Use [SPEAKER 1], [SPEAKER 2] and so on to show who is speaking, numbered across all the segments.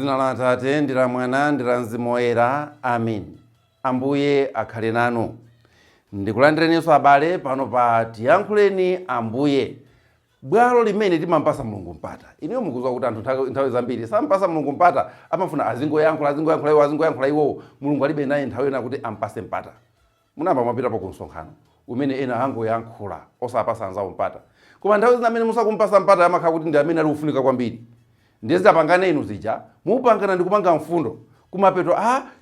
[SPEAKER 1] Muzina la Atate ndi la Mwana ndi la Mzimu Woyera. Amen. Ambuye akhale nanu. Ndikulandireninso abale pano pa Tiyankhuleni Ambuye, bwalo limene timampasa Mulungu mpata. Ineyo mukudziwa kuti anthu nthawi zambiri sampasa Mulungu mpata, amafuna azingoyankhula iwo. Mulungu alibe naye nthawi ena kuti ampase mpata. Munamba mwapitapo ku msonkhano umene ena angoyankhula osapasa anzawo mpata. Koma nthawi zina amene musakumpasa mpata amakhala kuti ndi amene ali kufunika kwambiri. Ndiye zidapangane inu zija, mupangana ndi kupanga mfundo. Kumapeto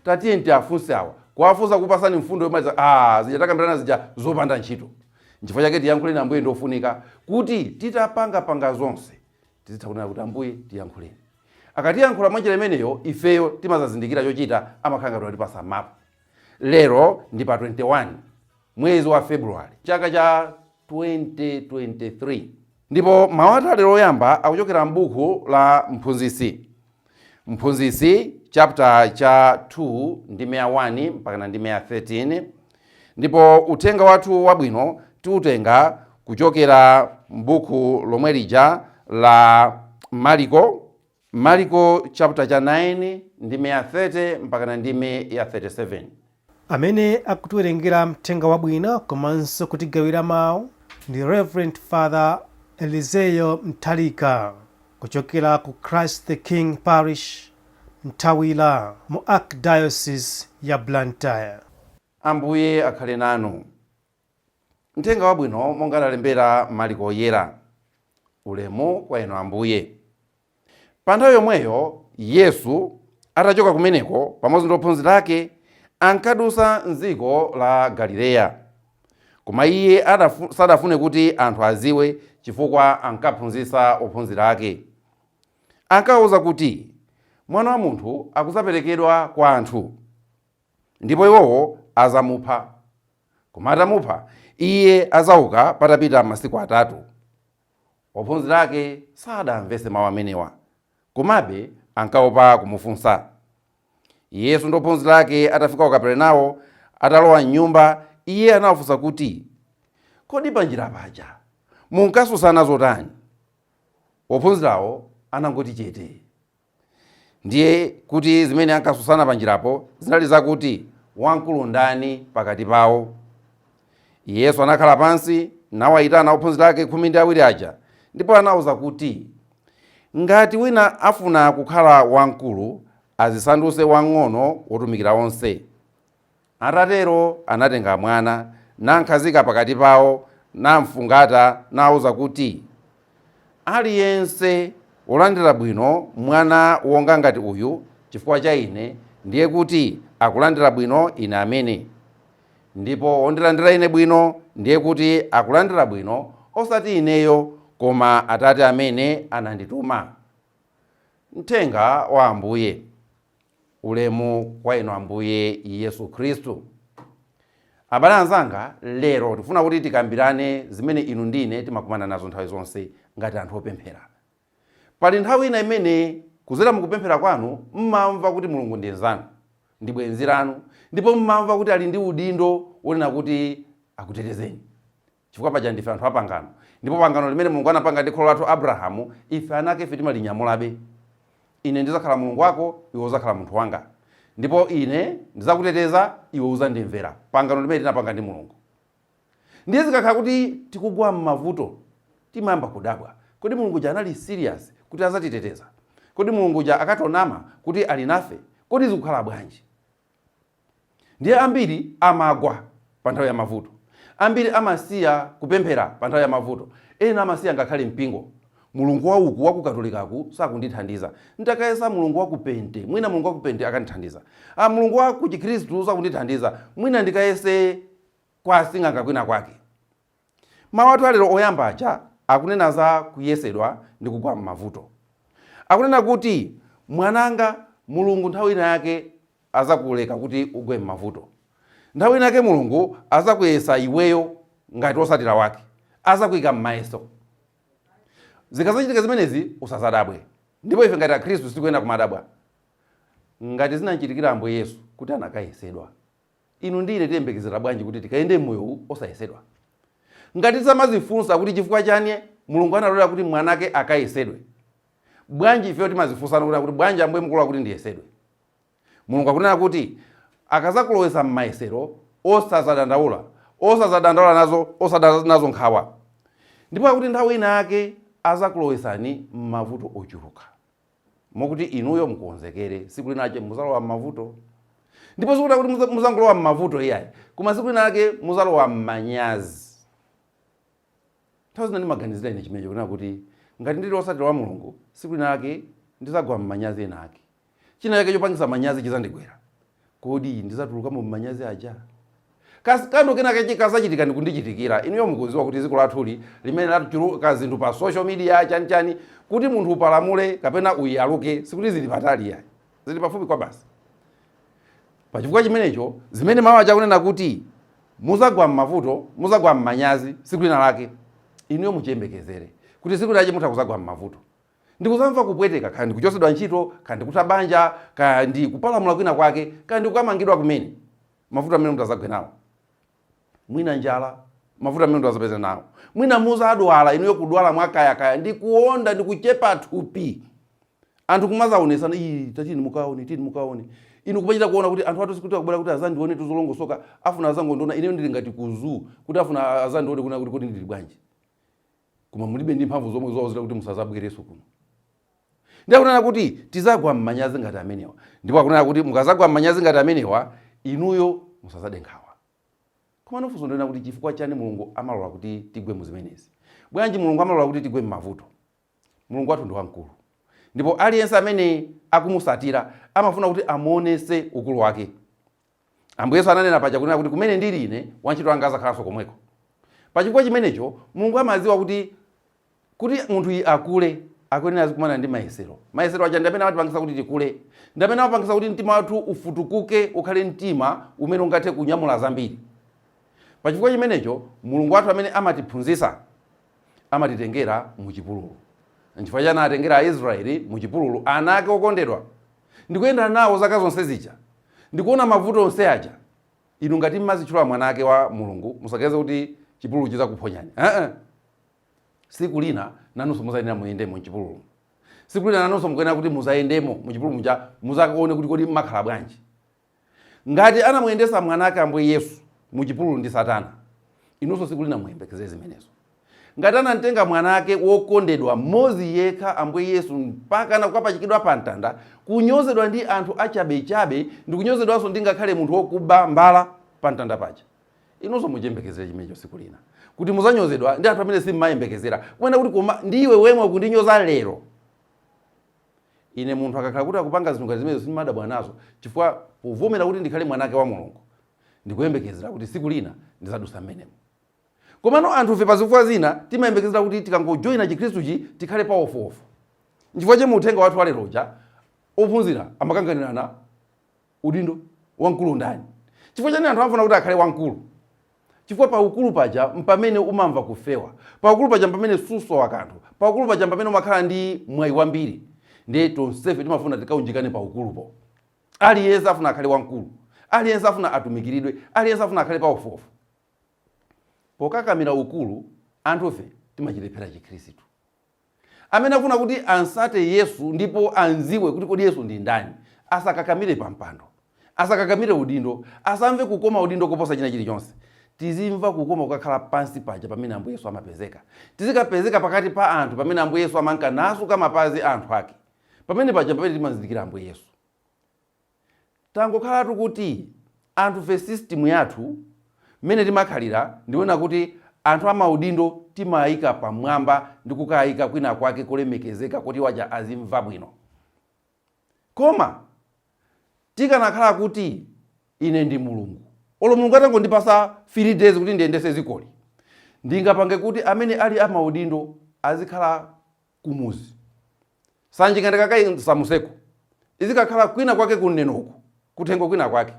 [SPEAKER 1] tatiye ntiafunse awa. Kuwafunsa kupasani mfundo yomaliza zija takambirana zija zopanda ntchito. N'chifukwa chake Tiyankhuleni Ambuye ndofunika kuti titapanga zonse tizitha kunena kuti Ambuye tiyankhuleni. Akatiyankhula mwanjira imeneyo ifeyo timazazindikira chochita, amakhala ngati atipasa mapu. Lero ndi pa 21 mwezi wa February chaka cha 2023. Ndipo mawu lero oyamba akuchokera m'buku la Mphunzitsi chapter cha 2 ndi 100 mpaka ndi 13. Ndipo uthenga wathu wabwino tiutenga kuchokera m'buku lomwe lija la Marko chapter cha 9 ndi 30 mpaka ndi 37.
[SPEAKER 2] Amene akutiwerengera mthenga wabwino komanso kutigawira mawu ndi Reverend Father Elizeyo Mtalika kuchokera ku Christ the King Parish Mtawila mu Archdiocese ya Blantyre.
[SPEAKER 1] Ambuye akhale nanu. Mthenga wabwino monga analembera Marko Oyera. Ulemu kwa inu Ambuye. Pa nthawi yomweyo Yesu atachoka kumeneko pamodzi ndi ophunzira ake ankadusa m'dziko la Galileya. Koma iye sadafune kuti anthu aziwe chifukwa ankaphunzitsa ophunzira ake. Ankawuza kuti Mwana wa Munthu akuzaperekedwa kwa anthu, ndipo iwowo azamupha. Koma atamupha, iye azauka patapita masiku 3. Ophunzira ake sadamvetse mawu amenewa, komabe ankaopa kumufunsa. Yesu ndi ophunzira ake atafika ku Kaperenawo, atalowa m'nyumba, iye anawafunsa kuti, kodi panjira paja munkasusana zotani? Ophunzirawo anangoti chete. Ndiye kuti zimene ankasusana panjirapo zinali zakuti wamkulu ndani pakati pawo. Yesu anakhala pansi nawayitana ophunzira ake 12 aja, ndipo anawuza kuti ngati wina afuna kukhala wamkulu azisandutse wang'ono wotumikira onse. Atatero anatenga mwana namkhazika pakati pawo namfungata nawuza kuti aliyense wolandira bwino mwana wonga ngati uyu chifukwa cha ine ndiye kuti akulandira bwino ine amene. Ndipo wondilandira ine bwino ndiye kuti akulandira bwino osati ineyo koma Atate amene anandituma. Mthenga wa Ambuye. Ulemu kwa inu Ambuye Yesu Khristu. Abale anzanga, lero tifuna kuti tikambirane zimene inu ndine timakumana nazo nthawi zonse ngati anthu opemphera. Pali nthawi ina imene kuzera mukupemphera kwanu mmamva kuti Mulungu ndi nzanu, ndi bwenzi lanu, ndipo mmamva kuti ali ndi udindo wonena kuti akutetezeni. Chifukwa paja ndife anthu apangano, ndipo pangano limene Mulungu anapanga ndi kholo lathu Abrahamu, ife ana ake ife timalinyamulabe. Ine ndizakhala Mulungu wako, iwe uzakhala munthu wanga. Ndipo ine ndizakuteteza, iwe uzandimvera. Pangano limene tinapanga ndi Mulungu. Ndiye zikakhala kuti tikugwa m'mavuto, timayamba kudabwa. Kodi Mulungu ja anali serious kuti azatiteteza? Kodi Mulungu ja akatonama kuti ali nafe? Kodi zikukhala bwanji? Ndiye ambiri amagwa pa nthawi ya mavuto. Ambiri amasiya kupemphera pa nthawi ya mavuto. Ena amasiya ngakhale mpingo. Mulungu wauku wakukatolikaku sakundithandiza. Ntakayesa Mulungu wakupente, mwina Mulungu wakupente akandithandiza. Mulungu waku Chikhristu sakundithandiza, mwina ndikayese kwa asing'anga kwina kwake. Mawu athu alero oyamba aja akunena za kuyesedwa ndi kugwa m'mavuto. Akunena kuti mwananga, Mulungu nthawi ina yake azakuleka kuti ugwe m'mavuto. Nthawi ina yake Mulungu azakuyesa iweyo ngati osatira wake, azakuyika m'mayeso. Zikazachitika zimenezi usazadabwe. Ndipo ife ngati Akhristu sitikuyenda kumadabwa. Ngati zinanchitikira Ambuye Yesu kuti anakayesedwa, inu ndine tiyembekezera bwanji kuti tikayende moyo osayesedwa? Ngati samazifunsa kuti chifukwa chani Mulungu analola kuti mwanake akayesedwe, Bwanji ifeyo timazifunsana kuti bwanji Ambuye mukulola kuti ndiyesedwe. Mulungu akunena kuti akazakulowesa m'mayesero osazadandaula nazo, osadana nazo nkhawa. Ndipo akuti nthawi ina yake azakulowesani m'mavuto ochuluka, mokuti inuyo mukonzekere siku linache muzalowa m'mavuto. Ndipo sikuti kuti muzangolowa m'mavuto iyayi, koma siku linake muzalowa m'manyazi. Nthawi zina ndimaganizira ine chimenecho kunena kuti ngati ndili osatira wa Mulungu, siku linake ndizagwa m'manyazi ena ake. China yake chopangisa manyazi chizandigwera, kodi ndizatulukamo m'manyazi aja? Kando kenake chikazachitika ndikundichitikira, inuyo mukuziwa kuti dziko lathuli limene lachuluka zinthu pa social media chani kuti munthu upalamule kapena uyaluke sikuti zili patali yayi, zili pafupi kwa basi. Pachifukwa chimenecho zimene mawu achakunena kuti muzagwa m'mavuto, muzagwa m'manyazi siku lina lake, inuyo muchiyembekezere kuti siku linache mutakuzagwa m'mavuto. Ndikuzamva kupweteka, kandi kuchosedwa ntchito, kandi kutabanja, kandi kupalamula kwina kwake, kandi kukamangidwa kumene. Mavuto amene mutazagwe nawo. Mwina njala, mavuto amene mutazapeza nawo. Mwina muzadwala, inuyo kudwala mwakayakaya, ndikuonda, ndikuchepa thupi. Anthu kumazaonesana, tatini mukaone. Inu kupachita kuona kuti anthu atu sikuti akubwera kuti azandione tuzolongosoka, afuna azangondiona, ineyo ndili ngati kuzuu, kuti afuna azandione kuna kuti ndili bwanji. Koma mulibe ndi mphamvu zomwe zowazira kuti musazabwereso kuno. Ndiye akunena kuti tizagwa m'manyazi ngati amenewa. Ndipo akunena kuti mukazagwa m'manyazi ngati amenewa, inuyo musazade nkhawa. Koma nofunso ndionena kuti chifukwa chani Mulungu amalola kuti tigwe muzimenezi. Bwanji Mulungu amalola kuti tigwe m'mavuto? Mulungu wathu ndi wamkulu. Ndipo aliyense amene akumusatira amafuna kuti amuonese ukulu wake. Ambuye Yesu ananena paja kunena kuti kumene ndili ine wantchito anga azakhalanso komweko. Pachifukwa chimenecho Mulungu amadziwa kuti munthu akule akuyenera azikumana ndi mayesero. Mayesero aja ndi amene amapangisa kuti tikule, ndi amene amapangisa kuti mtima wathu ufutukuke, ukhale mtima umene ungathe kunyamula zambiri. Pachifukwa chimenecho Mulungu wathu amene amatiphunzitsa amatitengera mu chipululu. Nchifukwa chani atengera Aisraeli mu chipululu, ana ake okondedwa, ndikuyenda nawo zaka zonse zija, ndikuona mavuto onse aja. Inu ngati mmazitchula mwana ake wa Mulungu, musakeze kuti chipululu chizakuphonyani. Siku lina nanunso muzayenera muyende mu chipululu. Siku lina nanunso mukuyenera kuti muzayendemo mu chipululu muja, muzakaone kuti kodi makhala bwanji. Ngati anamuyendesa mwana ake Ambuye Yesu mu chipululu ndi Satana, inunso siku lina muyembekeze zimenezo. Ngati anamtenga mwana ake wokondedwa mmodzi yekha Ambuye Yesu mpaka nakukapachikidwa pa mtanda, kunyozedwa ndi anthu achabechabe, ndi kunyozedwanso ndi ngakhale munthu wokuba mbala pa mtanda paja, inunso muchiyembekezere chimenecho siku lina. Kuti muzanyozedwa ndi anthu amene simmayembekezera. Kuona kuti koma ndiwe wemwe kundinyoza lero. Ine munthu akakhala kuti akupanga zinthu ngati zimenezo simadabwa nazo, chifukwa povomera kuti ndikhale mwanake wa Mulungu, ndikuyembekezera kuti siku lina ndizadusa mmenemo. Komano anthu fe pazifukwa zina timayembekezera kuti tikangojoyina Chikhristuchi tikhale pa ofuofu. Nchifukwa chemwe uthenga wathu waleroja ophunzira amakanganirana udindo wamkulu ndani. Chifukwa chani anthu amafuna kuti akhale wamkulu? Chifukwa pa ukulu paja mpamene umamva kufewa, pa ukulu paja mpamene susowa kanthu, pa ukulu paja mpamene umakhala ndi mwayi wambiri. Ndiye tonsefe timafuna tikaunjikane pa ukulupo. Aliyense afuna akhale wamkulu, aliyense afuna atumikiridwe, aliyense afuna akhale pa ofuofu. Pokakamira ukulu, anthufe timachilephera Chikhristu. Amene afuna kuti ansate Yesu ndipo anziwe kuti kodi Yesu ndi ndani, asakakamire pa mpando, asakakamire udindo, asamve kukoma udindo koposa china chilichonse. Tizimva kukoma kukakhala pansi paja pamene Ambuye Yesu amapezeka. Tizikapezeka pakati pa anthu pamene Ambuye Yesu amanka nasuka mapazi anthu ake. Pamene paja pamene timazindikira Ambuye Yesu. Tangokhalatu kuti anthu fe system yathu mmene timakhalira ndiwona kuti anthu amaudindo timayika pamwamba ndi kukayika kwina kwake kulemekezeka kuti waja azimva bwino. Koma tikanakhala kuti ine ndi Mulungu, olo Mulungu atangondipasa 3 days kuti ndiyendese zikoli, ndingapange kuti amene ali amaudindo azikhala kumuzi. Sanje ngandikakayi samuseko, izikakhala kwina kwake kunenoku, kuthengo kwina kwake.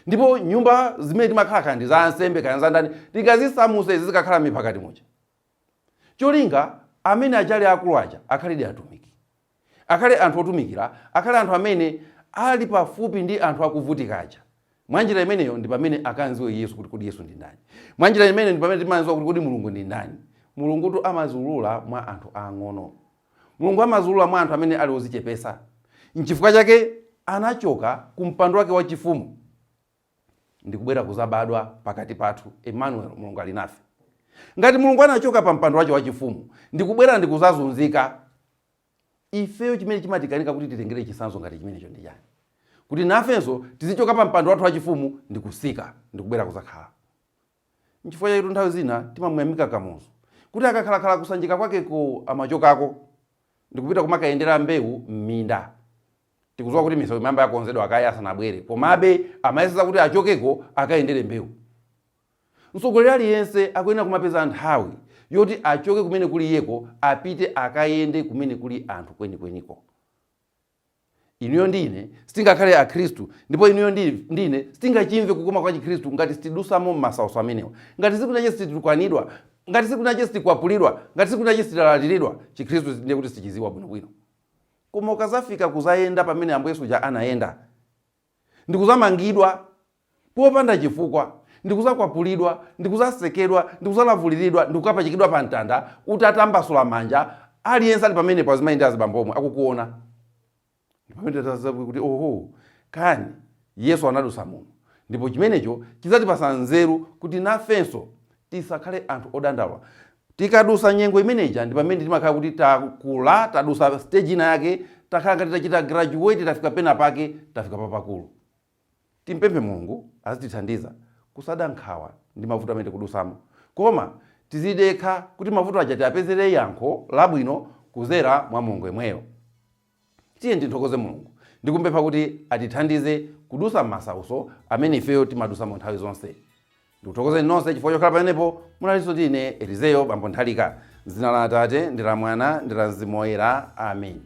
[SPEAKER 1] Ndipo nyumba zimene timakhala ndi za ansembe kaya za ndani, tikazisamuse zizikakhala mipakati muja. Cholinga amene ajali akulu aja akhalidi atumiki, akhale anthu otumikira, akhale anthu amene ali pafupi ndi anthu akuvutika aja. Mwanjira imeneyo ndi pamene akanziwe Yesu kuti kodi Yesu ndi ndani. Mwanjira imeneyo ndi pamene timanziwa kuti kodi Mulungu ndi ndani. Mulungutu amazulula mwa anthu ang'ono. Mulungu amazulula mwa anthu amene ali ozichepesa. N'chifukwa chake anachoka ku mpando wake wachifumu ndikubwera kuzabadwa pakati pathu. Emmanuel, Mulungu ali nafe. Ngati Mulungu anachoka pa mpando wake wachifumu ndikubwera ndikuzazunzika, ifeyo chimene chimatikanika kuti titengere chisanzo ngati chimenecho ndi chani? Kuti nafenso tizichoka pa mpando wathu wachifumu ndikusika ndikubwera kuzakhala. N'chifukwa chake nthawi zina timamuyamika Kamuzu kuti akakhalakhala kusanjika kwakeko amachokako ndikupita kumakayendera mbewu m'minda. Tikudziwa kuti misewu imamba yakonzedwa akayi asanabwere, komabe amayeseza kuti achokeko akayendere mbewu. Mtsogoleri aliyense akuyenera kumapeza nthawi yoti achoke kumene kuli yeko apite akayende kumene kuli anthu kwenikweniko. Inuyo ndine sitingakhale akhristu, ndipo inuyo ndine sitingachimve kukoma kwa Chikhristu ngati sitidusamo m'masautso amenewa, ngati sikunache sititukwanidwa, ngati sikunache sitikwapulidwa, ngati sikunache sitilatiridwa. Chikhristu ndiye kuti sitichiziwa bwinobwino. Koma ukazafika kuzayenda pamene Ambuye Yesu anayenda, ndikuzamangidwa popanda chifukwa, ndikuzakwapulidwa, ndikuzasekedwa, ndikuzalavuliridwa, ndikukapachikidwa pa mtanda, utatambasula manja, aliyense ali pamene pa zimayenda azibambomwe akukuona. Pamene tazabu kuti oho, kani Yesu anadusa muno. Ndipo chimenecho chizatipasa nzeru kuti nafenso tisakhale anthu odandaula. Tikadusa nyengo imeneja ndi pamene timakhala kuti takula, tadusa stage ina yake, takhala ngati tachita graduate, tafika pena pake, tafika papakulu. Timpemphe Mulungu azitithandiza kusada nkhawa ndi mavuto amene tikudusamo, koma tizidekha kuti mavuto aja tiapezere yankho labwino kuzera mwa Mulungu yemweyo. Tiye tithokoze Mulungu ndikumpempha kuti atithandize kudusa m'masautso amene ifeyo timadusamo nthawi zonse. Ndikuthokozeni nonse chifukwa chokhala pamenepo. Munalinso ndine Elizeyo Bambo Nthalika. M'dzina la Atate ndi la Mwana ndi la Mzimu Woyera. Amen.